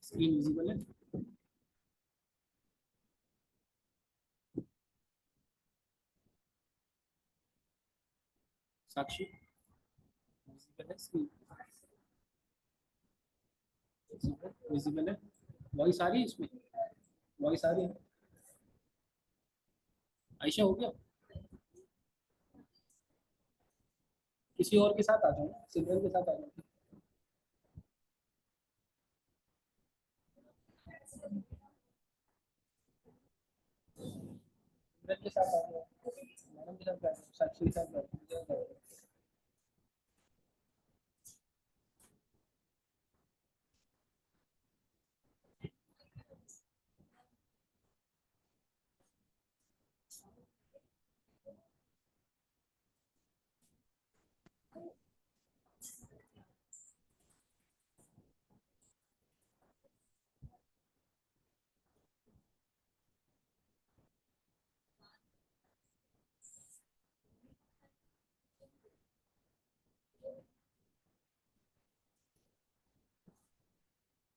Screen visible है? साक्षी, visible है screen? Visible है? वॉइस आ रही है इसमें? वॉइस आ रही है? आयशा हो गया? किसी और के साथ आ जाओ, सिमरन के साथ आ जाओ। सिमरन के साथ आ जाओ, मैडम के साथ आ जाओ, साक्षी के साथ आ जाओ।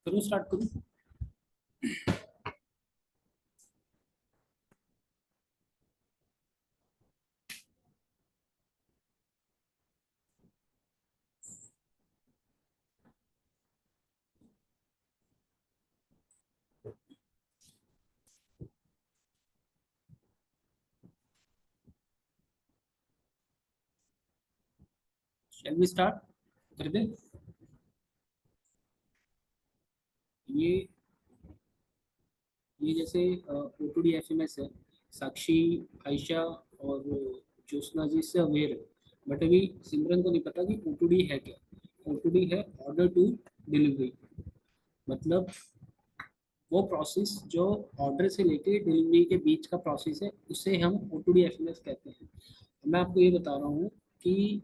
करूँ स्टार्ट करूँ? शैल वी स्टार्ट कर दे? ये ये जैसे O2D FMS है, साक्षी, आयशा और ज्योत्सना जी से अवेयर है, बट अभी सिमरन को नहीं पता कि O2D है क्या। O2D है ऑर्डर टू डिलीवरी, मतलब वो प्रोसेस जो ऑर्डर से लेके डिलीवरी के बीच का प्रोसेस है, उसे हम O2D FMS कहते हैं। मैं आपको ये बता रहा हूँ कि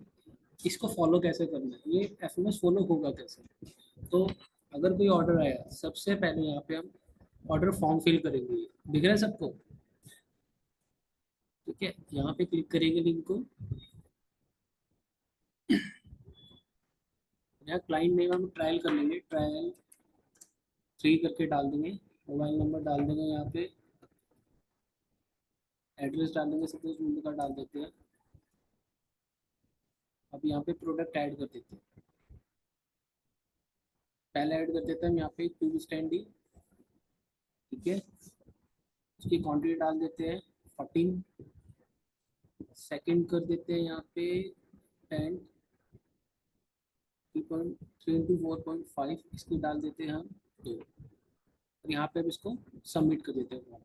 इसको फॉलो कैसे करना है, ये FMS फॉलो होगा कैसे। तो अगर कोई ऑर्डर आया, सबसे पहले यहाँ पे हम ऑर्डर फॉर्म फिल करेंगे। दिख रहा है सबको? ठीक है, यहाँ पे क्लिक करेंगे लिंक को। यहाँ क्लाइंट नेम हम ट्रायल कर लेंगे, ट्रायल 3 करके डाल देंगे, मोबाइल नंबर डाल देंगे, यहाँ पे एड्रेस डाल देंगे, सपोज मुंबई का डाल देते हैं। अब यहाँ पे प्रोडक्ट ऐड कर देते हैं, पहले ऐड कर देते हैं हम यहाँ पे ट्यूब स्टैंडी, ठीक है। उसकी क्वांटिटी डाल देते हैं 14, सेकंड कर देते हैं यहाँ पे 10, 3.3 into 4.5, इसकी डाल देते हैं हम 2, और यहाँ पे अब इसको सबमिट कर देते हैं।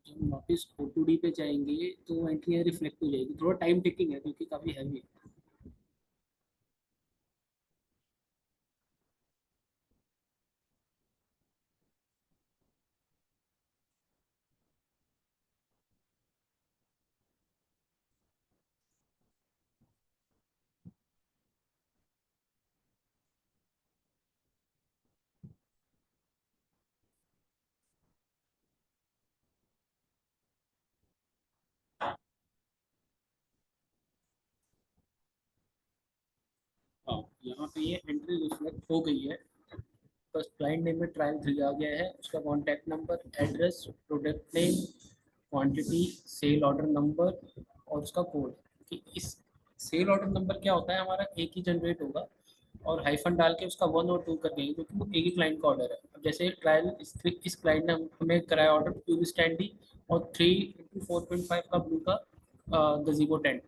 जब हम वापस O2D पे जाएंगे तो एंट्री रिफ्लेक्ट हो जाएगी, थोड़ा टाइम टेकिंग है क्योंकि काफ़ी हैवी है। हाँ, यहाँ पे ये एंट्री रिफ्लेक्ट हो गई है। बस क्लाइंट नेम में ट्रायल 3 आ गया है, उसका contact number, address, product name, quantity, sale order number और उसका कोड। कि इस सेल ऑर्डर नंबर क्या होता है, हमारा एक ही जनरेट होगा, और हाइफन डाल के उसका 1 और 2 कर देंगे क्योंकि वो एक ही क्लाइंट का ऑर्डर है। अब जैसे ट्रायल इस क्लाइंट ने हमें कराया ऑर्डर ट्यूब स्टैंडी और 3 into 4.5 का ब्लू का गजीबो टेंट।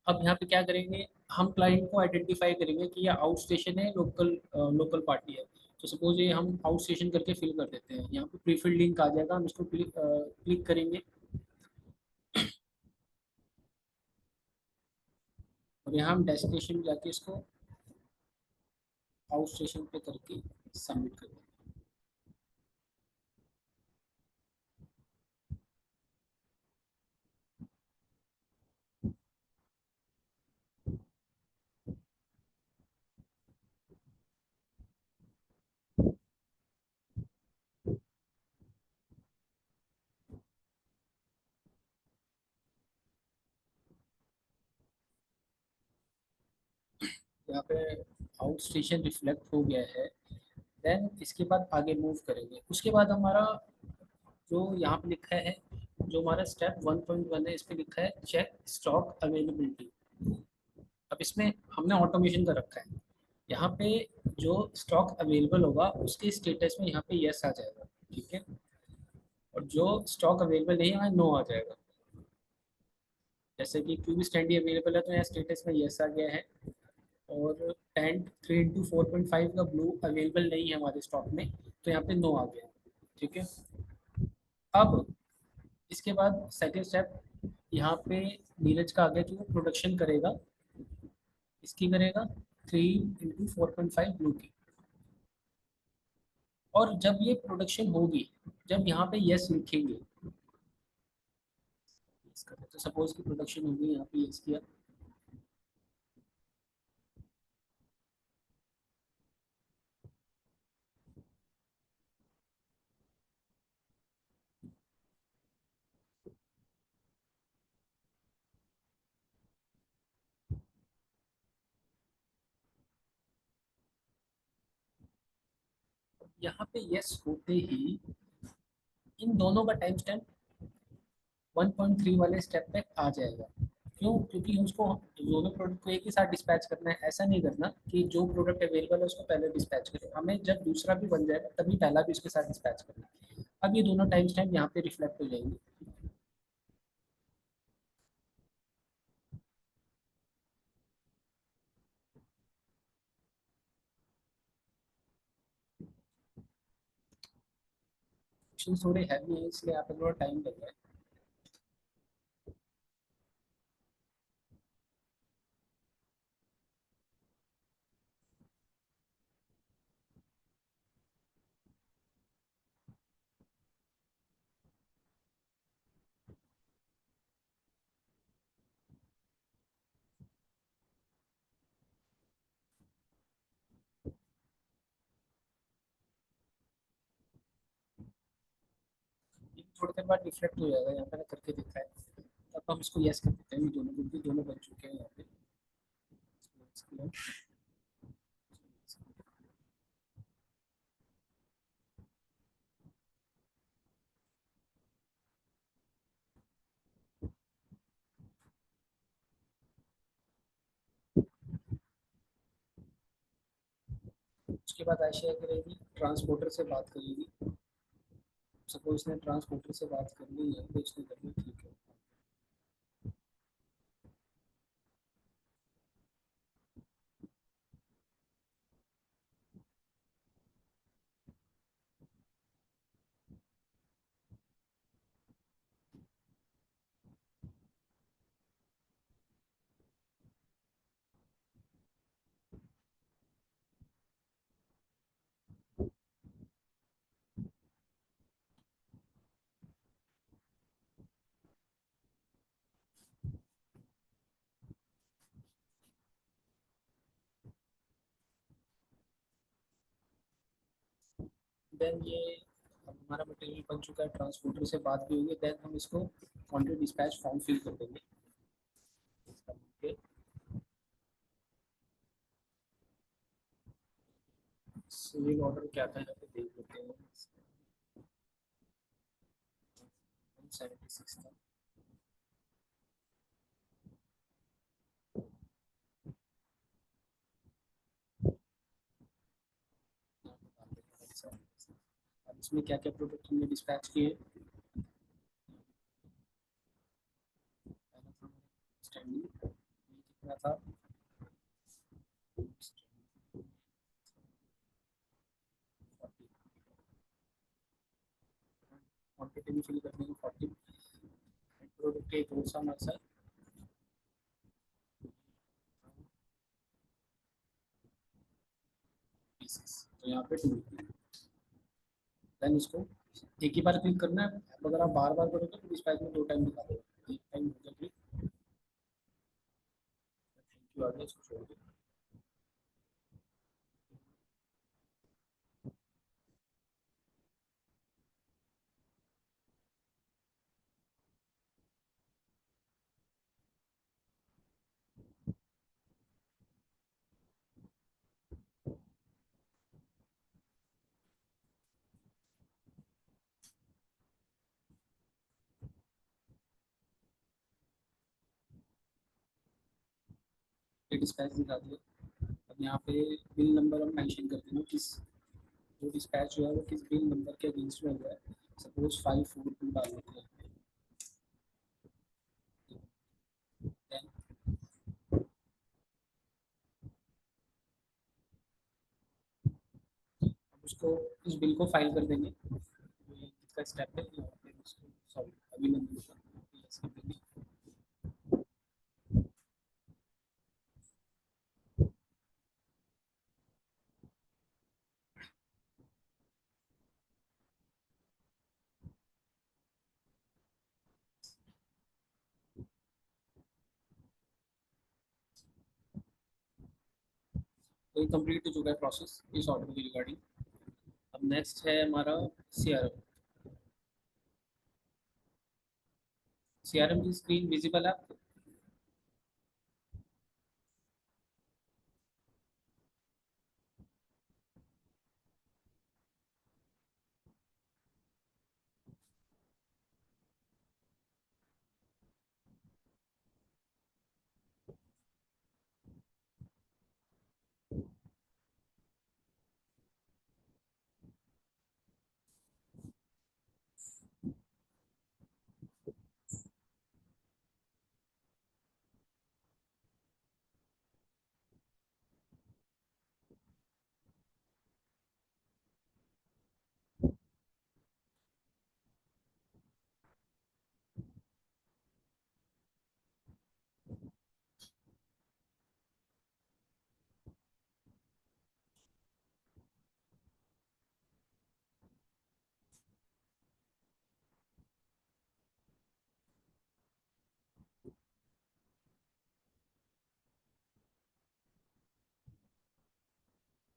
अब यहाँ पे क्या करेंगे, हम क्लाइंट को आइडेंटिफाई करेंगे कि ये आउट स्टेशन है, लोकल लोकल पार्टी है। तो सपोज ये हम आउट स्टेशन करके फिल कर देते हैं, यहाँ पे प्रीफिल लिंक आ जाएगा, हम इसको क्लिक करेंगे और यहाँ हम डेस्टिनेशन जाके इसको आउट स्टेशन पे करके सबमिट कर देंगे। यहाँ पे आउट स्टेशन रिफ्लेक्ट हो गया है। देन इसके बाद आगे मूव करेंगे, उसके बाद हमारा जो यहाँ पे लिखा है, जो हमारा स्टेप 1.1 है, इस पे लिखा है चेक स्टॉक अवेलेबिलिटी। अब इसमें हमने ऑटोमेशन कर रखा है, यहाँ पे जो स्टॉक अवेलेबल होगा उसके स्टेटस में यहाँ पे यस आ जाएगा, ठीक है। और जो स्टॉक अवेलेबल नहीं है नो आ जाएगा। जैसे कि क्यूबी स्टैंडी अवेलेबल है तो यहाँ स्टेटस में यस आ गया है, और टेंट 3 into 4.5 का ब्लू अवेलेबल नहीं है हमारे स्टॉक में, तो यहाँ पे नो आ गया, ठीक है। अब इसके बाद सेकेंड स्टेप, यहाँ पे नीरज का आ गया कि वो प्रोडक्शन करेगा, इसकी करेगा 3 into 4.5 ब्लू की। और जब ये प्रोडक्शन होगी, जब यहाँ पे यस लिखेंगे, तो सपोज की प्रोडक्शन होगी, यहाँ पे यस किया, यहाँ पे यस होते ही इन दोनों का टाइम स्टैम्प 1.3 वाले स्टेप पे आ जाएगा। क्यों? क्योंकि उसको दोनों प्रोडक्ट को एक ही साथ डिस्पैच करना है, ऐसा नहीं करना कि जो प्रोडक्ट अवेलेबल है उसको पहले डिस्पैच करें, हमें जब दूसरा भी बन जाएगा तभी पहला भी उसके साथ डिस्पैच करना है। अब ये दोनों टाइम स्टैम्प यहाँ पे रिफ्लेक्ट हो जाएंगे। ऑप्शन थोड़े हैवी है इसलिए यहाँ पे थोड़ा टाइम लग रहा है। थोड़ी देर बाद रिफ्लेक्ट हो जाएगा, यहाँ पे करके दिखा है। तो हम इसको यस कर देते हैं, ये दोनों बिल्कुल दोनों बन चुके हैं यहाँ पे। उसके बाद आयशा करेगी ट्रांसपोर्टर से बात करेगी। सपोज इसने ट्रांसपोर्टर से बात करनी है तो इसने करनी, ठीक है। देन ये अब हमारा मटेरियल बन चुका है, ट्रांसपोर्टर से बात भी हुई है। देन हम इसको क्वांटिटी डिस्पैच फॉर्म फिल कर देंगे। ओके, सिविल ऑर्डर क्या था यहाँ पे देख लेते हैं। 176 था। अब इसमें क्या क्या प्रोडक्ट हमने डिस्पैच किए। स्टैंडिंग कितना था, क्वांटिटी भी फिल करने को 40 प्रोडक्ट एक और सा हमारे साथ पीसेस, तो यहाँ पे 2। देन इसको एक ही बार क्लिक करना है। अब अगर आप बार बार करोगे तो डिस्पैच में 2 टाइम दिखा देगा, एक टाइम हो गया क्लिक। थैंक यू, आगे इसको छोड़ दो। ये डिस्पैच दिखा दिया। अब यहाँ पे बिल नंबर हम मेंशन कर देंगे, किस जो डिस्पैच हुआ है वो किस बिल नंबर के अगेंस्ट में हुआ है। सपोज 542 डाल देते हैं। Then अब उसको उस बिल को फाइल कर देंगे। ये इसका स्टेप है, यहाँ पे इसको सॉरी अभिनंदन का yes कर देंगे। तो ये कंप्लीट हो चुका है प्रोसेस इस ऑर्डर की रिगार्डिंग। अब नेक्स्ट है हमारा सीआरएम। सीआरएम की स्क्रीन विजिबल है आपको?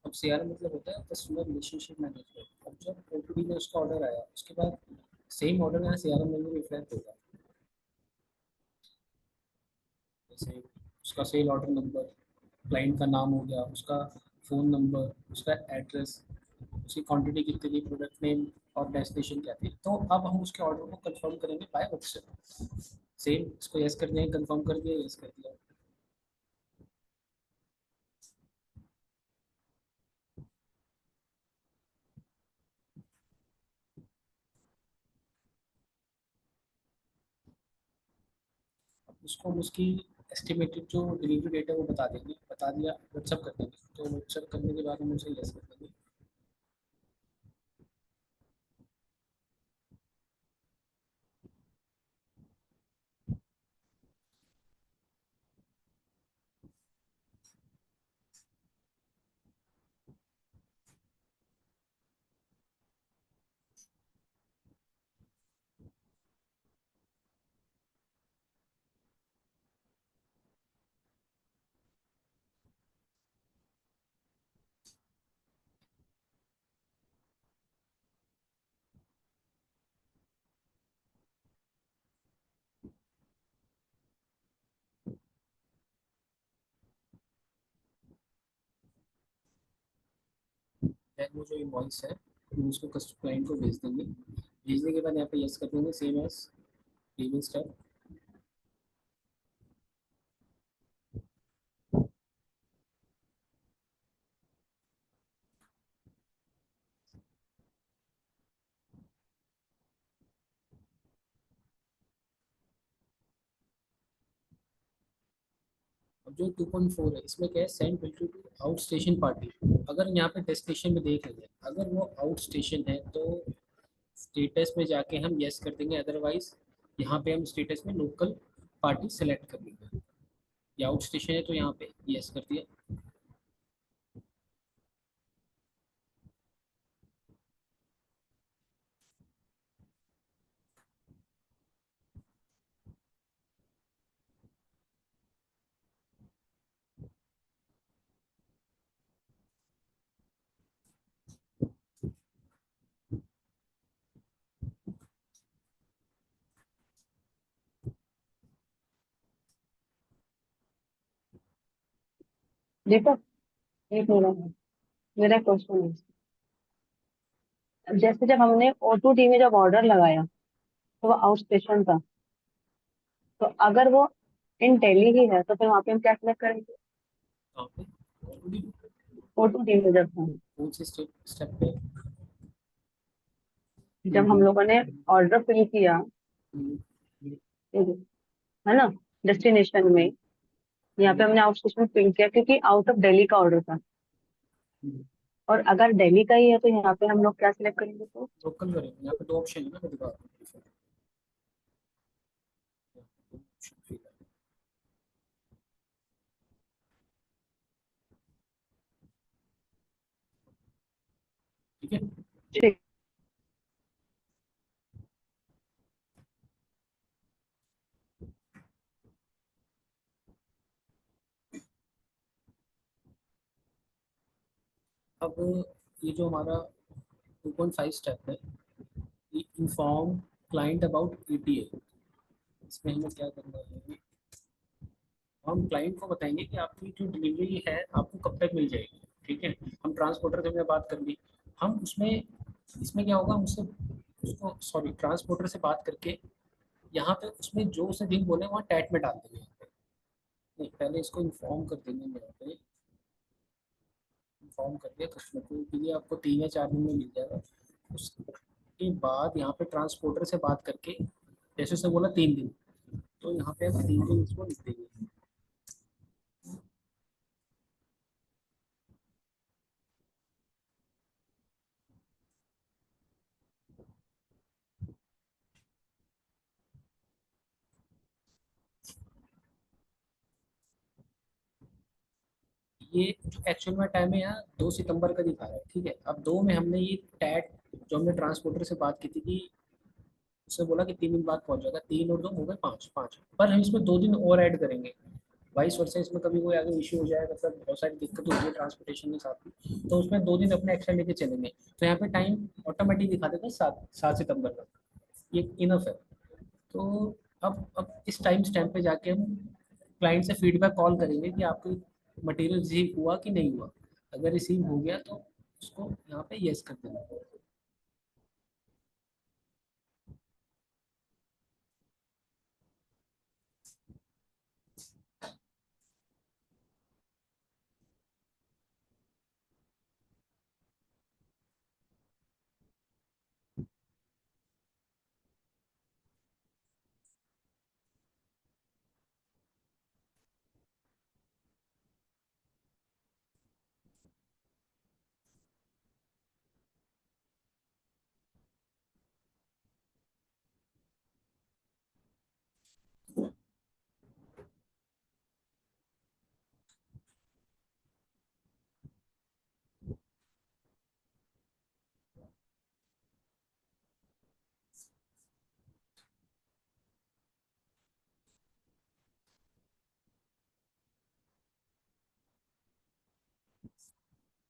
अब सीआरएम मतलब होता है कस्टमर रिलेशनशिप मैनेजमेंट। अब जब ओपीडी में उसका ऑर्डर आया उसके बाद सेम ऑर्डर यहाँ सीआरएम में भी रिफ्लेक्ट होगा। जैसे उसका सेल ऑर्डर नंबर, क्लाइंट का नाम हो गया, उसका फ़ोन नंबर, उसका एड्रेस, उसकी क्वांटिटी कितनी थी, प्रोडक्ट नेम और डेस्टिनेशन क्या थी। तो अब हम उसके ऑर्डर को कंफर्म करेंगे बाय व्हाट्सएप। सेम इसको यस कर दिया, कंफर्म कर दिया, यस कर दिया। अब उसको हम उसकी एस्टिमेटेड जो डिलीवरी डेट है वो बता देंगे, बता दिया, व्हाट्सअप कर देंगे। तो व्हाट्सअप करने के बाद हम उसे यस कर देंगे। देन वो जो इनवॉइस है हम उसको कस्टमर क्लाइंट को भेज देंगे। भेजने के बाद यहाँ पे यस कर देंगे, सेम एज प्रीवियस स्टेप। अब जो 2.4 है इसमें क्या है, send bill to outstation party. अगर यहाँ पे डेस्टिनेशन में देख लेंगे, अगर वो आउट स्टेशन है तो स्टेटस में जाके हम यस कर देंगे, अदरवाइज यहाँ पे हम स्टेटस में लोकल पार्टी सेलेक्ट कर देंगे। ये आउट स्टेशन है तो यहाँ पे यस कर दिया। देखो, एक मिनट, मेरा क्वेश्चन है। अब जैसे जब हमने O2D में जब ऑर्डर लगाया तो वो आउट स्टेशन था, तो अगर वो इन दिल्ली ही है तो फिर वहाँ पे हम क्या सिलेक्ट करेंगे? यहाँ पे ऑलरेडी O2D में जब था, कौन से स्टेप स्टेप पे? जब हम लोगों ने ऑर्डर फिल किया, हम्म, है ना, डेस्टिनेशन में, यहाँ पे हमने आउट स्टेशन फिल किया क्योंकि आउट ऑफ दिल्ली का ऑर्डर था। और अगर दिल्ली का ही है तो यहाँ पे हम लोग क्या सिलेक्ट करेंगे तो? लोकल करेंगे। यहाँ पे दो ऑप्शन है ना, मैं दिखा दूँ। ठीक है। ठीक। अब ये जो हमारा 2.5 स्टेप है, ये इन्फॉर्म क्लाइंट अबाउट ETA। इसमें हमें क्या करना है, हम क्लाइंट को बताएंगे कि आपकी जो डिलीवरी है आपको कब तक मिल जाएगी। ठीक है, हम ट्रांसपोर्टर से हमने बात कर ली। हम उसमें इसमें क्या होगा, हम उससे उसको सॉरी ट्रांसपोर्टर से बात करके यहाँ पे उसमें जो उसे दिन बोले वहाँ टैट में डाल देंगे। यहाँ पे नहीं, पहले इसको इन्फॉर्म कर देंगे। यहाँ पे इन्फॉर्म कर दिया कस्टमर को कि ये आपको 3 या 4 दिन में मिल जाएगा। उसके बाद यहाँ पे ट्रांसपोर्टर से बात करके, जैसे उसने बोला 3 दिन, तो यहाँ पे हम 3 दिन इसको लिख देंगे। ये जो एक्चुअल में टाइम है यहाँ 2 सितंबर का दिखा रहा है। ठीक है, अब 2 में हमने ये टैग जो हमने ट्रांसपोर्टर से बात की थी कि उसने बोला कि 3 दिन बाद पहुंच जाएगा, 3 और 2 हो गए 5, 5 पर हम इसमें 2 दिन और ऐड करेंगे। वाइस वर्षा इसमें कभी कोई आगे इश्यू हो जाए, मतलब बहुत सारी दिक्कत होती है ट्रांसपोर्टेशन के साथ में, तो उसमें 2 दिन अपने एक्स्ट्रा लेके चलेंगे। तो यहाँ पे टाइम ऑटोमेटिक दिखा देगा 7 सितंबर तक, ये इनफ है। तो अब इस टाइम स्टैम्प पे जाके हम क्लाइंट से फीडबैक कॉल करेंगे कि आपको मटेरियल रिसीव हुआ कि नहीं हुआ। अगर रिसीव हो गया तो उसको यहाँ पे यस कर देना।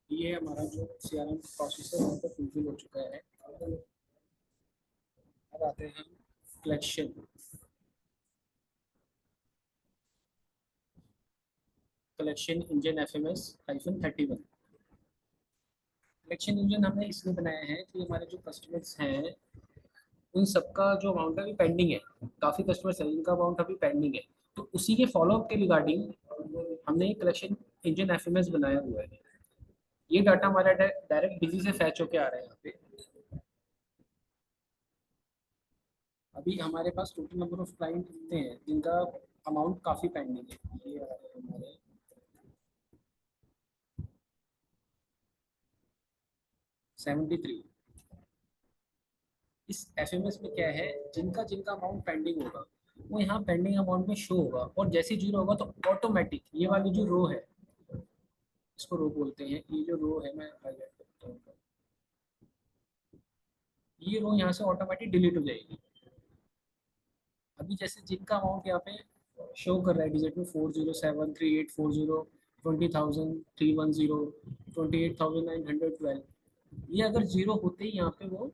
ये हमारा जो CRM प्रोसेस है वहाँ पे फुलफिल हो चुका है। अब आते हैं collection. Collection engine FMS -31। Collection engine हमने इसलिए बनाया है कि हमारे जो कस्टमर्स हैं उन सबका जो अमाउंट है अभी पेंडिंग है। काफ़ी कस्टमर्स हैं जिनका अमाउंट अभी पेंडिंग है। तो उसी के फॉलोअप के रिगार्डिंग हमने कलेक्शन इंजन FMS बनाया हुआ है। ये डाटा हमारा डायरेक्ट बिजी से फैच होके आ रहा है यहाँ पे। अभी हमारे पास टोटल नंबर ऑफ क्लाइंट कितने हैं जिनका अमाउंट काफ़ी पेंडिंग है। ये आ रहे हैं हमारे 73। इस FMS में क्या है, जिनका जिनका अमाउंट पेंडिंग होगा वो यहाँ पेंडिंग अमाउंट में शो होगा, और जैसे जीरो होगा तो ऑटोमेटिक ये वाली जो रो है, इसको रो बोलते हैं, ये जो रो है मैं हाईलाइट करता हूँ, ये रो यहाँ से ऑटोमेटिक डिलीट हो जाएगी। अभी जैसे जिनका अमाउंट यहाँ पे शो कर रहा है डिजिट में 407384 20,310 28,912, ये अगर जीरो होते ही यहाँ पे वो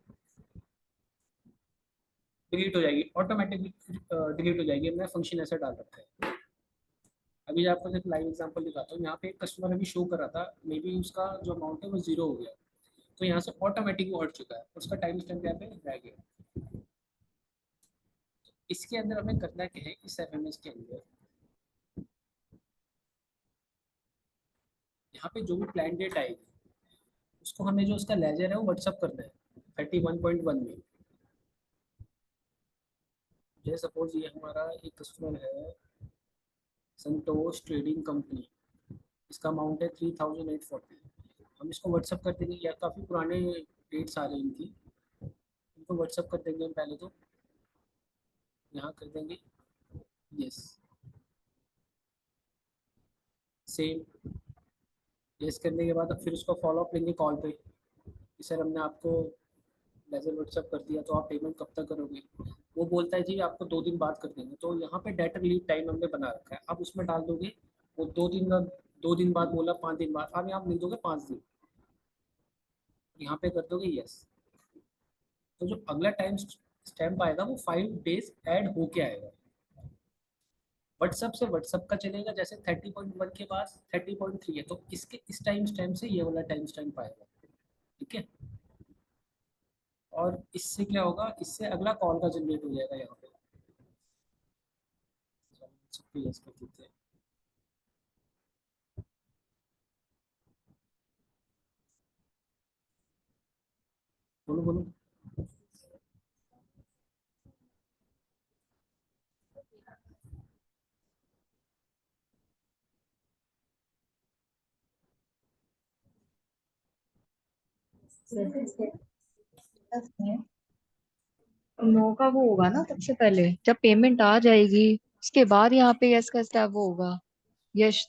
डिलीट हो जाएगी, ऑटोमेटिकली डिलीट हो जाएगी। हमने फंक्शन ऐसा डाल रखा है। अभी आपको सिर्फ लाइव एग्जांपल दिखाता हूँ। यहाँ पे एक कस्टमर अभी शो कर रहा था, मे बी उसका जो अमाउंट है वो जीरो हो गया, तो यहाँ से ऑटोमेटिक वो हट चुका है, उसका टाइम स्टैम्प यहाँ पे रह गया। इसके अंदर हमें करना क्या है, इस FMS के अंदर यहाँ पे जो भी प्लान डेट आएगी उसको हमें जो उसका लेजर है वो व्हाट्सअप करना है 31.1 में। जैसे सपोज ये हमारा एक कस्टमर है संतोष ट्रेडिंग कंपनी, इसका अमाउंट है 3,840। हम इसको व्हाट्सअप कर देंगे, या काफ़ी पुराने डेट्स आ रही इनकी, इनको व्हाट्सअप कर देंगे हम पहले तो। यहाँ कर देंगे यस, सेम। यस करने के बाद अब फिर उसको फॉलो अप लेंगे कॉल पे कि सर हमने आपको लेजर व्हाट्सअप कर दिया, तो आप पेमेंट कब तक करोगे। वो बोलता है जी आपको 2 दिन बाद कर देंगे। तो यहाँ पे डेटा लीड टाइम हमने बना रखा है, आप उसमें डाल दोगे। वो 2 दिन का, 2 दिन बाद बोला 5 दिन बाद, अब यहाँ लिख दोगे 5 दिन, यहाँ पे कर दोगे यस। तो जो अगला टाइम स्टैम्प आएगा वो 5 डेज ऐड होके आएगा। व्हाट्सअप से व्हाट्सअप का चलेगा, जैसे 30.1 के बाद 30.3 है तो इसके इस टाइम स्टैम्प से ये वाला टाइम स्टैम्प आएगा। ठीक है। और इससे क्या होगा, इससे अगला कॉल का जनरेट हो जाएगा यहाँ पे। सबको यस कर देते हैं। बोलो बोलो। नो का वो होगा ना सबसे पहले, जब पेमेंट आ जाएगी उसके बाद यहाँ पे यस का स्टेप वो होगा। यस,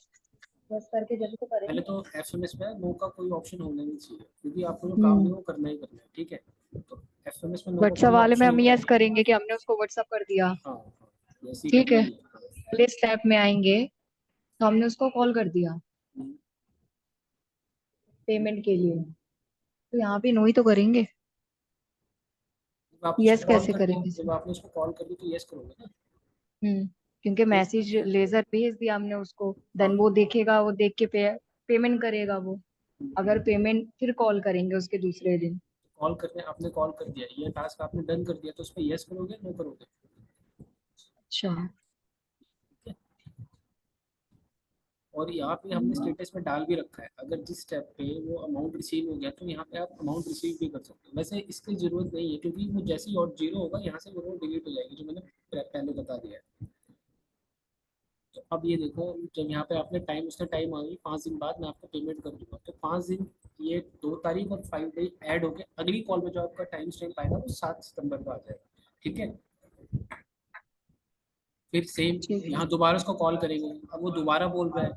यस करके जब तो पहले करेंगे। तो FMS में नो का कोई ऑप्शन होना नहीं चाहिए, क्योंकि आपको जो काम है हम्म। वो करना ही करना है। ठीक है। तो FMS में नो का व्हाट्सएप कोई वाले में ऑप्शन हम होता यस नहीं। करेंगे कि हमने उसको व्हाट्सएप कर दिया। हाँ हाँ, यस ही ठीक करना है। ही है। अगले स्टेप में आएंगे तो हमने उसको कॉल कर दिया हम्म। पेमेंट के लिए, तो यहाँ पे नो ही तो करेंगे। जब आप उसको यस कॉल कैसे कर दी, करेंगे जब इसे? आपने उसको कॉल कर दी तो यस करोगे ना। हम्म। क्योंकि मैसेज लेजर भेज दिया हमने उसको, देन वो देखेगा, वो देख के पेमेंट करेगा वो। अगर पेमेंट फिर कॉल करेंगे उसके दूसरे दिन। कॉल करने आपने कॉल कर दिया, ये टास्क आपने डन कर दिया, तो उस पर यस करोगे नो करोगे? अच्छा। ठीक है। और यहाँ पे हमने स्टेटस में डाल भी रखा है, अगर जिस स्टेप पे वो अमाउंट रिसीव हो गया तो यहाँ पे आप अमाउंट रिसीव भी कर सकते हो। वैसे इसकी जरूरत नहीं है, क्योंकि वो जैसे ही और जीरो होगा यहाँ से वो डिलीट हो जाएगी, जो मैंने पहले बता दिया है। तो अब ये देखो, जब यहाँ पे आपने टाइम, उसका टाइम आ गई 5 दिन बाद मैं आपको पेमेंट कर दूंगा, तो 5 दिन, ये 2 तारीख और 5 डे ऐड हो गए, अगली कॉल में जो आपका टाइम स्टैम्प आएगा वो 7 सितंबर का आ जाएगा। ठीक है। फिर सेम ठीक है। यहाँ दोबारा उसको कॉल करेंगे, अब वो दोबारा बोल रहा है,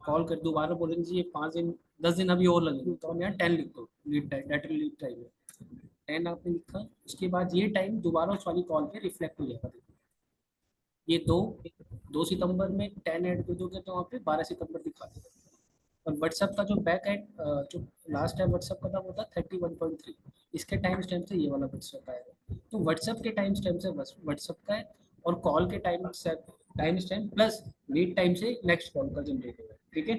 कॉल कर दोबारा बोलेंगे जी ये 5 दिन, 10 दिन अभी और लगेंगे, तो हम यहाँ 10 लिख दो, lead time, data lead time है 10 आपने लिखा। उसके बाद ये टाइम दोबारा उस वाली कॉल पे रिफ्लेक्ट हो जाएगा। ये 2 सितंबर में 10 ऐड कर दोगे तो वहाँ पे 12 सितंबर दिखा देगा। और व्हाट्सएप का जो बैक एंड, जो लास्ट टाइम व्हाट्सएप का था वो था 31.3, इसके टाइम स्टैम्प से ये वाला व्हाट्सएप आएगा। तो व्हाट्सएप के टाइम स्टैम्प से बस व्हाट्सएप का है, और कॉल के time stamp plus lead time से नेक्स्ट कॉल का जनरेट होगा। ठीक है।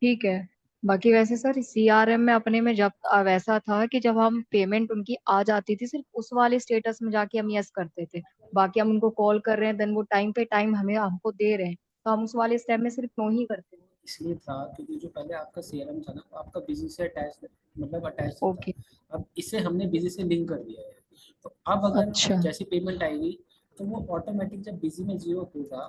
ठीक है। बाकी वैसे सर सीआरएम में अपने में जब वैसा था कि जब हम पेमेंट उनकी आ जाती थी, सिर्फ उस वाले स्टेटस में जाके हम यस करते थे। बाकी हम उनको कॉल कर रहे हैं, देन वो टाइम पे टाइम हमें हमको दे रहे हैं, तो हम उस वाले स्टेप में सिर्फ नो ही करते थे। इसलिए था क्योंकि जो पहले आपका सीआरएम था ना, वो आपका बिजी से अटैच, मतलब अटैच था। ओके। अब इसे हमने बिजी से लिंक कर दिया है। तो अब अगर अच्छा। जैसी पेमेंट आएगी, तो वो ऑटोमेटिक जब बिजी में जीरो होगा,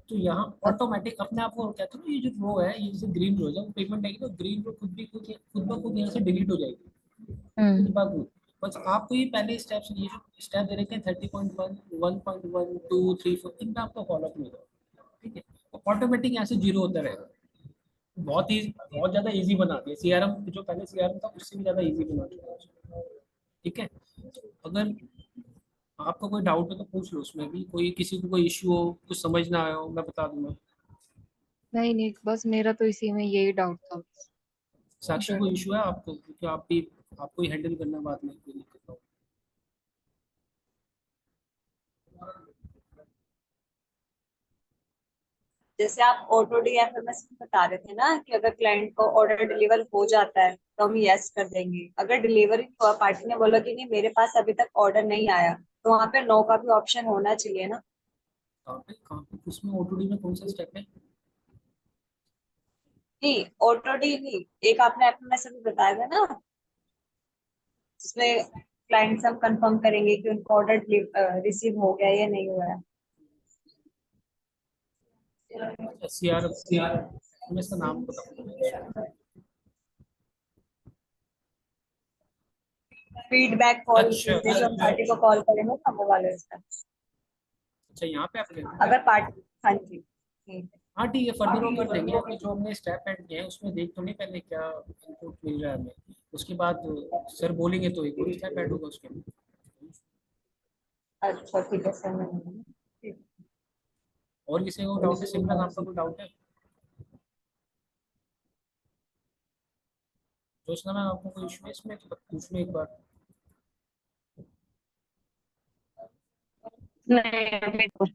तो यहाँ अ- ऑटोमेटिक अपने आप, वो कहते हैं ना, ये जो रो है, ये जैसे ग्रीन रो, जब पेमेंट आएगी तो ग्रीन रो खुद ब खुद यहाँ से डिलीट हो जाएगी, खुद हम्म। ब खुद। बस आपको ये पहले स्टेप्स, ये जो स्टेप दे रखे हैं 30.1, 1.1, 2, 3, 4, इनका आपको फॉलो अप नहीं होगा। ठीक है। ऑटोमेटिक यहाँ से जीरो होता रहेगा। बहुत ज्यादा इजी बना दिया सीआरएम, जो पहले सीआरएम था उससे भी ज्यादा इजी बना चुका है उसको। ठीक है। अगर आपको कोई डाउट है तो पूछ लो, उसमें भी कोई, किसी को कोई इश्यू हो, कुछ समझ ना आया हो, मैं बता दूंगा। नहीं नहीं, बस मेरा तो इसी में यही डाउट था। साक्षी, कोई इशू है आपको, क्योंकि आप भी, आपको ही हैंडल करना बाद में, कोई दिक्कत हो। जैसे आप ऑटो डीएफएमएस में बता रहे थे ना कि अगर क्लाइंट को ऑर्डर डिलीवर हो जाता है तो हम यस कर देंगे, अगर डिलीवरी पार्टी ने बोला कि नहीं मेरे पास अभी तक ऑर्डर नहीं आया, तो वहां पे नो का भी ऑप्शन होना चाहिए ना। कहाँ पे उसमें ओटोडी में कौन सा स्टेप है? नहीं, ऑटो डी नहीं, एक आपने एफएमएस अभी बताया था ना, जिसमें क्लाइंट से हम कंफर्म करेंगे कि उनको ऑर्डर रिसीव हो गया या नहीं हुआ है। सीआरएम में इसका नाम बताओ। फीडबैक कॉल अच्छा कीजिए, जो हम पार्टी को कॉल करेंगे ना वो वाले उसका। अच्छा, यहाँ पे आप कह रहे हो। अगर पार्टी, हाँ जी, ठीक है। हाँ ठीक है, फर्दर वो कर देंगे। अभी जो हमने स्टेप ऐड किए हैं उसमें देख तो नहीं पहले क्या इनपुट मिल रहा है हमें, उसके बाद सर बोलेंगे तो एक और स्टेप ऐड होगा उसके अंदर। अच्छा ठीक है सर, ठीक। और किसी को डाउट है? सिमरन, आपका कोई डाउट है? जोशना मैम, आपको कोई इशू है इसमें तो पूछ लो एक बार। नहीं अभी तो।